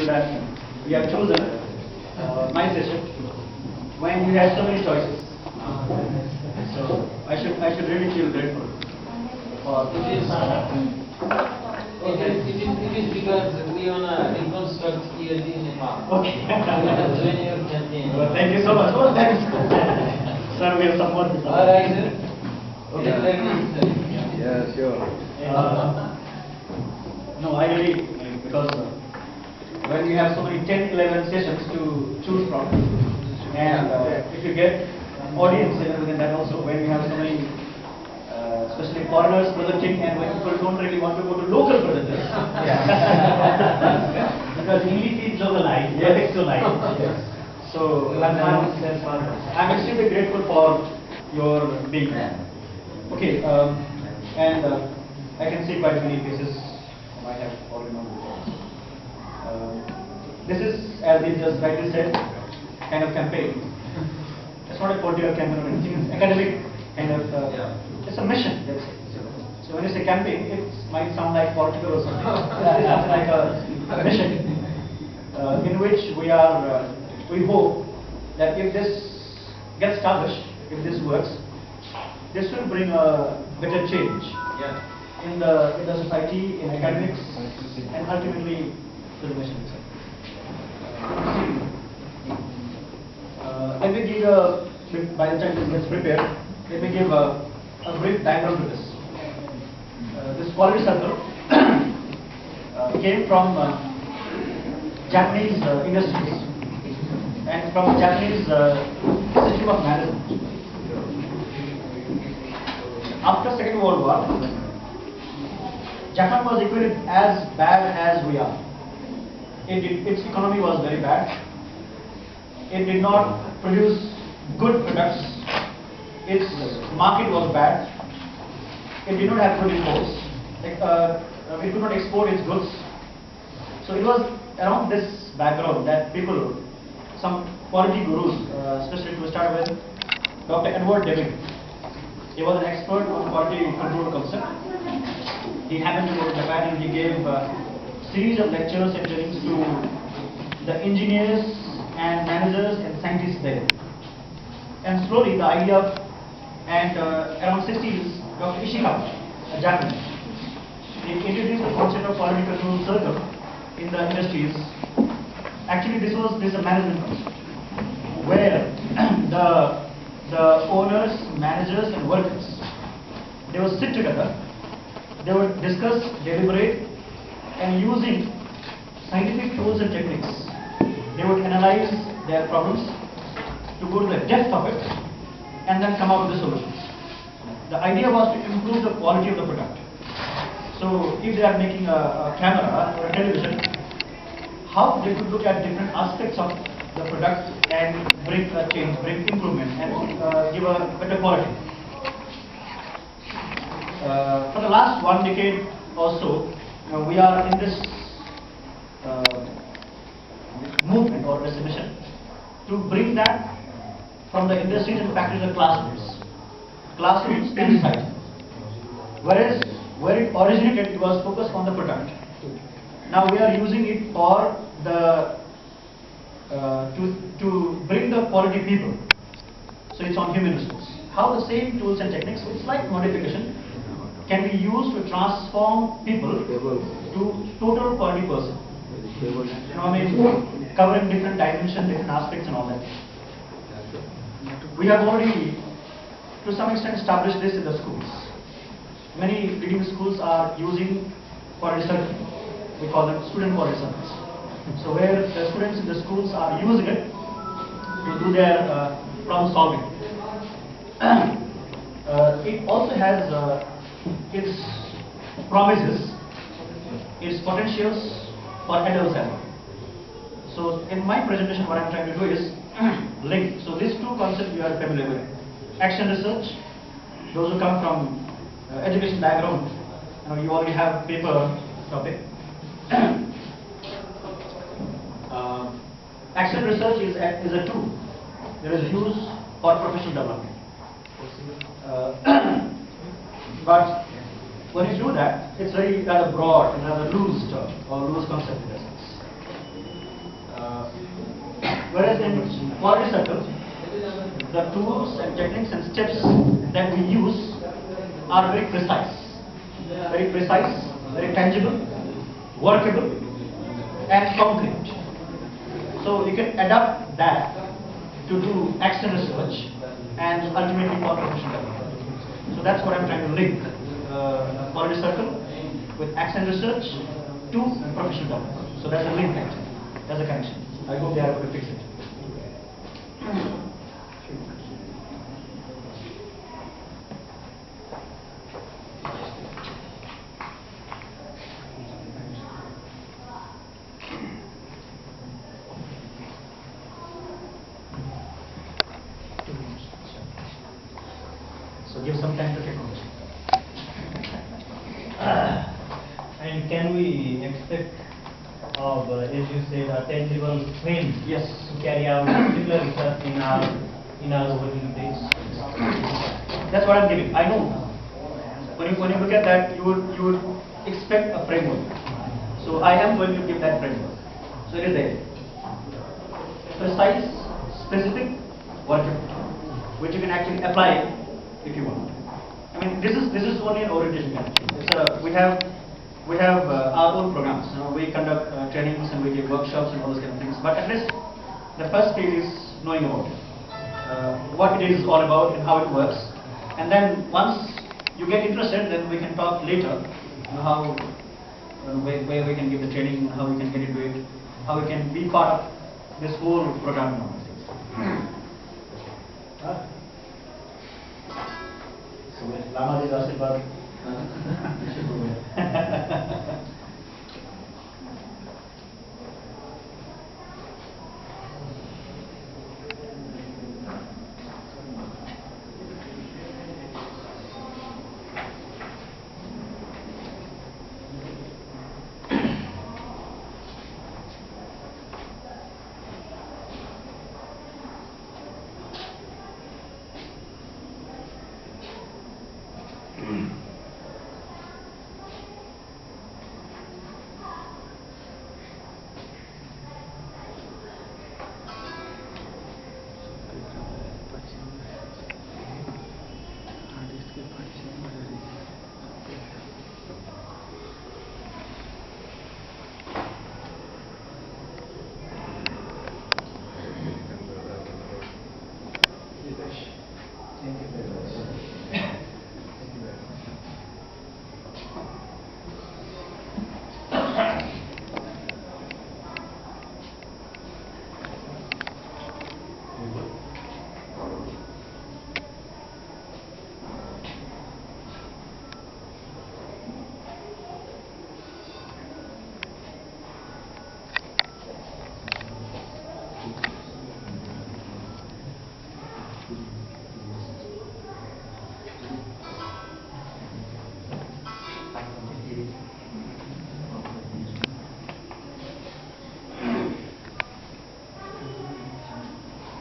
that we have chosen my session when you had so many choices. So I should really feel grateful for this. It is because we want to reconstruct ELD in Nepal. Okay. Join your campaign. Well, thank you so much. Well, thanks. Sir, we have support this. All right, sir. Okay. Yeah, sure. No, I really, because when we have so many 10, 11 sessions to choose from, and if you get audience and everything, that also, when we have so many, especially foreigners presenting, and when people don't really want to go to local presenters, because English is localized, contextualized. Yes. So I'm extremely grateful for your being there. Okay, and I can see quite many faces whom I have already known before. This is, as he just rightly said, kind of campaign. It's not a political campaign or anything, it's academic kind of, it's a mission, let's say. So when you say campaign, it might sound like political or something. It's something like a mission in which we are, we hope that if this gets established, if this works, this will bring a better change in the society, in academics, and ultimately to the nation itself. Let me give by the time this gets prepared, let me give a brief background to this. This quality circle came from Japanese industries and from Japanese Institute of Management. After Second World War, Japan was equally as bad as we are. Its economy was very bad. It did not produce good products. Its market was bad. It did not have good imports. It could not export its goods. So it was around this background that people, some quality gurus, especially to start with, Dr. Edward Deming. He was an expert on quality control concept. He happened to go to Japan and he gave a series of lectures and trainings to the engineers and managers and scientists there. And slowly the idea, and around 60s, Dr. Ishikawa, a Japanese, he introduced the concept of quality control circle in the industries. Actually, this is a management concept, where the owners, managers, and workers, they would sit together, they would discuss, deliberate, and using scientific tools and techniques, they would analyze their problems to go to the depth of it and then come up with the solutions. The idea was to improve the quality of the product. So if they are making a camera or a television, how they could look at different aspects of the product and bring a change, bring improvement, and give a better quality. For the last 1 decade or so, we are in this movement or this mission to bring that from the industries and factories to classrooms and society. Whereas where it originated, it was focused on the product. Now we are using it for the to bring the quality people. So it's on human resource. How the same tools and techniques, with slight modification, can be used to transform people to total quality person. Covering different dimensions, different aspects, and all that. We have already, to some extent, established this in the schools. Many leading schools are using quality circle. We call them student quality circles. So where the students in the schools are using it to do their problem solving. It also has its promises, its potentials for adults as well. So in my presentation, what I'm trying to do is link. So these two concepts you are familiar with. Action research, those who come from education background, you already have paper topic. Action research is a tool. There is use for professional development. But when you do that, it's very rather broad and rather loose term or loose concept in a sense. Whereas in quality circle, the tools and techniques and steps that we use are very precise, very tangible, workable, and concrete. So you can adapt that to do action research and ultimately for professional development. So that's what I'm trying to link quality circle with action research to professional development. So that's a link actually. That's a connection. I hope they are able to fix it. So give some time to take on. And can we expect of, as you said, a tangible strength Yes. to carry out similar research in our working days? That's what I'm giving. I know. When you look at that, you would expect a framework. So I am going to give that framework. So it is there. Precise, specific, workable, which you can actually apply if you want. I mean, this is only an orientation kind. We have our own programs. You know, we conduct trainings and we give workshops and all those kind of things. But at least the first phase is knowing about it, what it is all about and how it works. And then once you get interested, then we can talk later, you know, how where we can give the training, how we can get into it, how we can be part of this whole program and all these things. So with Lamaji's Ashirwad, we should do it.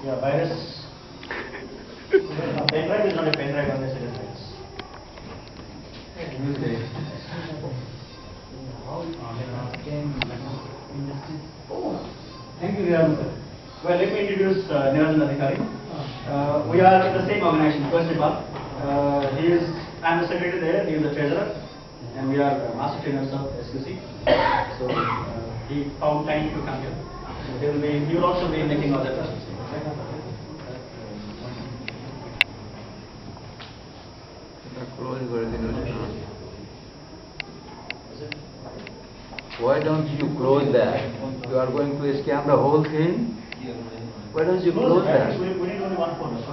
Yeah, virus. A pen drive is not a pen drive unless it is virus. Thank you, Viran sir. Well, let me introduce Niranjan Adhikari. We are in the same organization, First Nepal. I'm the secretary there, he is the treasurer, and we are master trainers of SQC. So he found time to come here. So he will also be making other questions. Why don't you close that? You are going to scan the whole thing? Why don't you close that? We need only one phone.